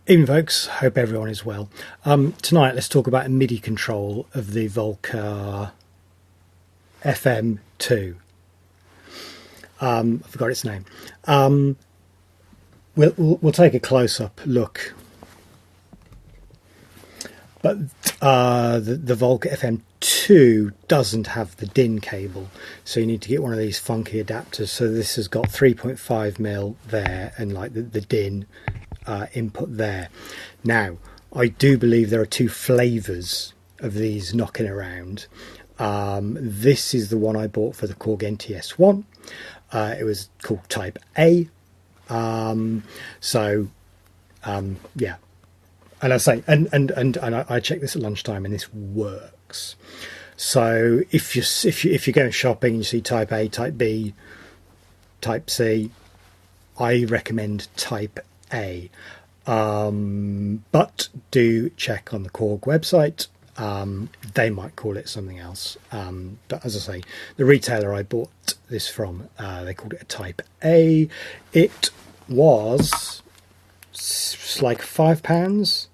Evening folks, hope everyone is well. Tonight let's talk about a MIDI control of the Volca fm2. I forgot its name. We'll take a close-up look, but the Volca fm2 doesn't have the DIN cable, so you need to get one of these funky adapters. So this has got 3.5mm there and like the DIN input there. Now I do believe there are two flavors of these knocking around. This is the one I bought for the Korg NTS1. It was called Type A. Yeah, and I say and I checked this at lunchtime and this works. So if you're going shopping and you see Type A, Type B, Type C, I recommend Type A, but do check on the Korg website. They might call it something else, but as I say, the retailer I bought this from, they called it a Type A. It was like £5,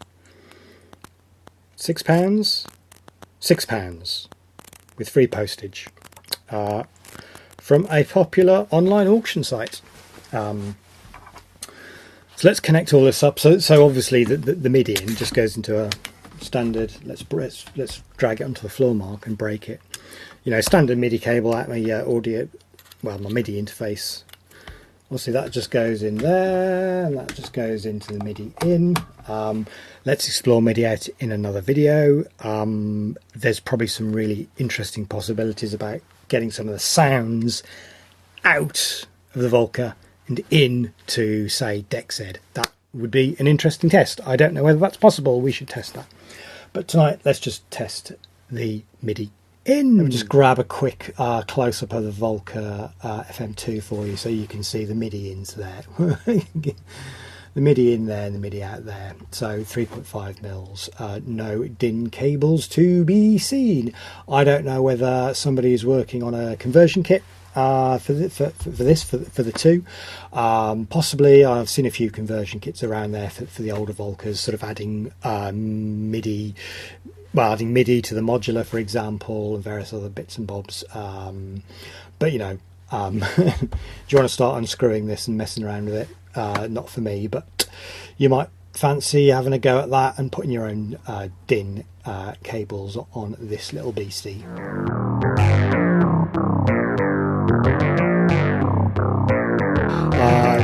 £6 with free postage, from a popular online auction site. So let's connect all this up. So obviously the MIDI in just goes into a standard. Let's drag it onto the floor mark and break it. You know, standard MIDI cable at my audio, well, my MIDI interface. Obviously that just goes in there, and that just goes into the MIDI in. Let's explore MIDI out in another video. There's probably some really interesting possibilities about getting some of the sounds out of the Volca and into, say, DexEd. That would be an interesting test. I don't know whether that's possible. We should test that. But tonight, let's just test the MIDI in. Let me just grab a quick close-up of the Volca FM2 for you so you can see the MIDI ins there. The MIDI in there and the MIDI out there. So 3.5mm, no DIN cables to be seen. I don't know whether somebody is working on a conversion kit for the two. Possibly I've seen a few conversion kits around there for the older Volcas, sort of adding MIDI to the modular, for example, and various other bits and bobs. But you know, do you want to start unscrewing this and messing around with it? Not for me, but you might fancy having a go at that and putting your own DIN cables on this little beastie.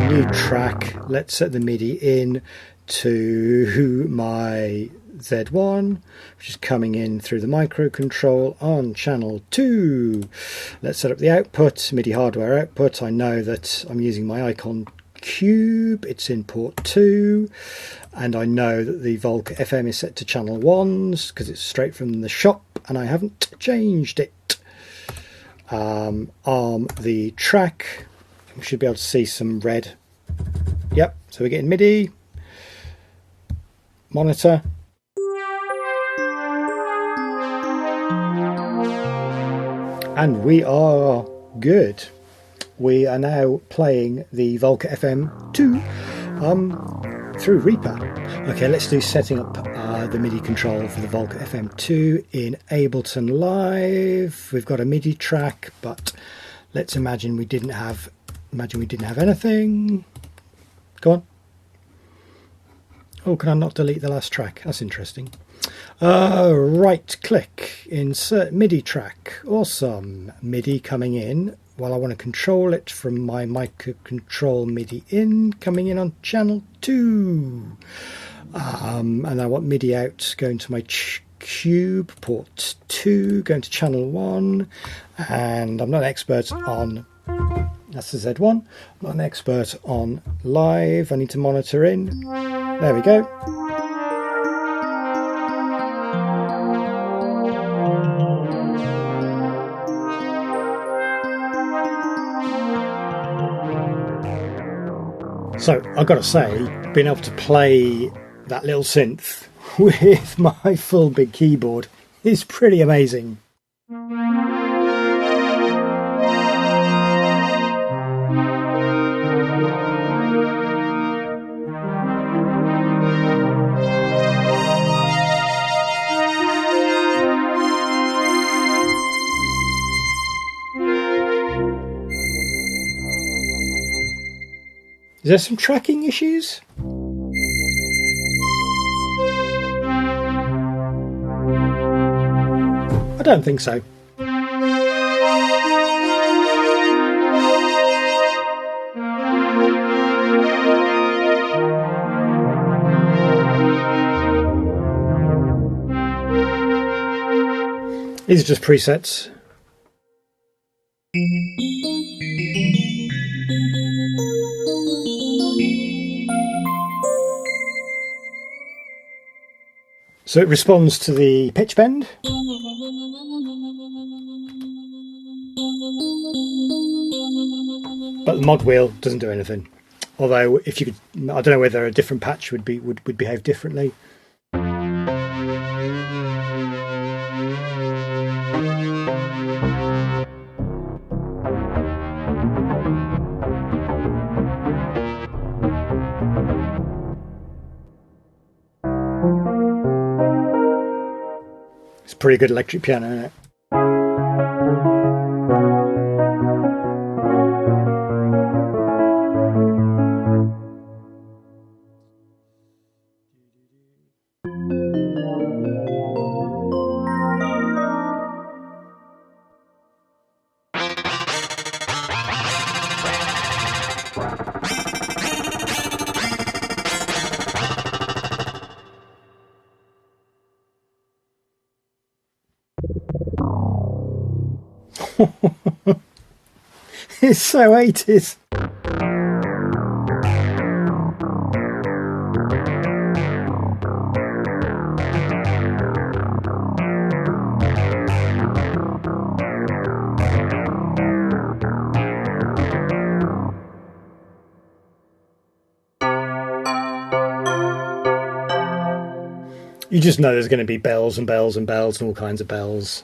New track. Let's set the MIDI in to my Z1, which is coming in through the microcontrol on channel 2. Let's set up the output, MIDI hardware output. I know that I'm using my Icon Cube. It's in port 2, and I know that the Volca FM is set to channel 1s because it's straight from the shop and I haven't changed it. On the track, we should be able to see some red. Yep, so we're getting MIDI, monitor, and we are good. We are now playing the Volca FM2 through Reaper. Okay, let's do setting up the MIDI control for the Volca FM2 in Ableton Live. We've got a MIDI track, but let's imagine we didn't have anything. Go on. Oh, can I not delete the last track? That's interesting. Right click, insert MIDI track. Awesome. MIDI coming in. Well, I want to control it from my microcontrol MIDI in, coming in on channel 2. And I want MIDI out, going to my cube, port 2, going to channel 1. And I'm not an expert on, that's the Z1. I'm not an expert on live. I need to monitor in. There we go. So I've got to say, being able to play that little synth with my full big keyboard is pretty amazing. Is there some tracking issues? I don't think so. These are just presets. So it responds to the pitch bend. But the mod wheel doesn't do anything. Although if you could, I don't know whether a different patch would behave differently. It's a pretty good electric piano, isn't it? It's so 80s. You just know there's going to be bells and bells and bells and all kinds of bells.